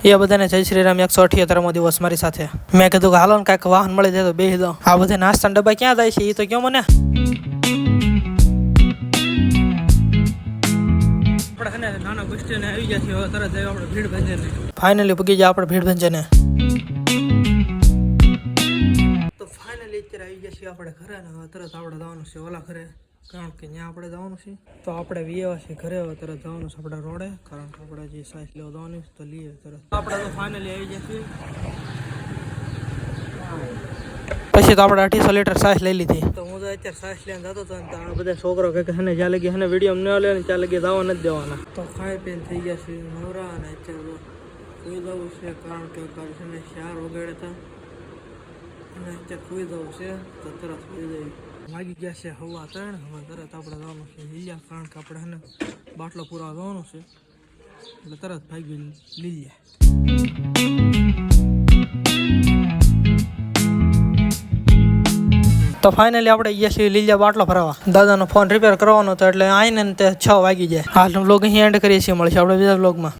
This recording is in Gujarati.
એ બધાને જય શ્રી રામ 178મો દિવસ મારી સાથે મેં કીધું કે હાલો ને કાંઈક વાહન મળી જાય તો બેસી દો આ બધા નાસ્તાના ડબ્બા ક્યાં જાય છે એ તો કયો મને આપણે નાના બસ સ્ટેન્ડ આવી ગયા છીએ તરત જઈએ આપણે ભીડ ભંજને ફાઇનલી પૂગી જાય આપણે ભીડ ભંજને તો ફાઇનલી અત્યારે આવી ગયા છીએ આપણે ઘરે ને તરત આપણે જવાનું છે ઓલા ઘરે કારણ કે ત્યાં આપણે જવાનું છે તો આપણે વિયેવા છીએ ઘરે તરત જવાનું છે આપણે રોડે કારણ કે આપણે જે સાઈઝ લેવા જવાની તો લઈએ તરત આપણે તો ફાઇનલી આવી ગયા છીએ પછી તો આપણે 250 લીટર સાઈઝ લઈ લીધી તો હું તો અત્યારે સાઈઝ લઈને જતો હતો ને આ બધા છોકરો કે હને જ્યાં લગી હને વિડીયો ન લે ને ત્યાં લગી જવા નથી દેવાના તો ખાઈ પીને થઈ ગયા છે નવરા અને અત્યારે સુઈ જવું છે કારણ કે કાલે છે ને 4 વગાડ્યા હતા અને અત્યારે સુઈ જવું છે તો તરત સુઈ જઈએ વાગી ગયા છે 3:15 હવે તરત આપણે જવાનું છે લીલિયા કારણ કે આપણે હને બાટલો પૂરા જવાનું છે એટલે તરત ભાગી લીલિયા તો ફાઇનલી આપણે ગયા છીએ લીલિયા બાટલો ભરાવા દાદાનો ફોન રિપેર કરવાનો હતો એટલે આવીને તે 6 વાગી જાય હાલ વ્લોગ અહીં એન્ડ કરીએ છીએ મળશે આપણે બીજા વ્લોગમાં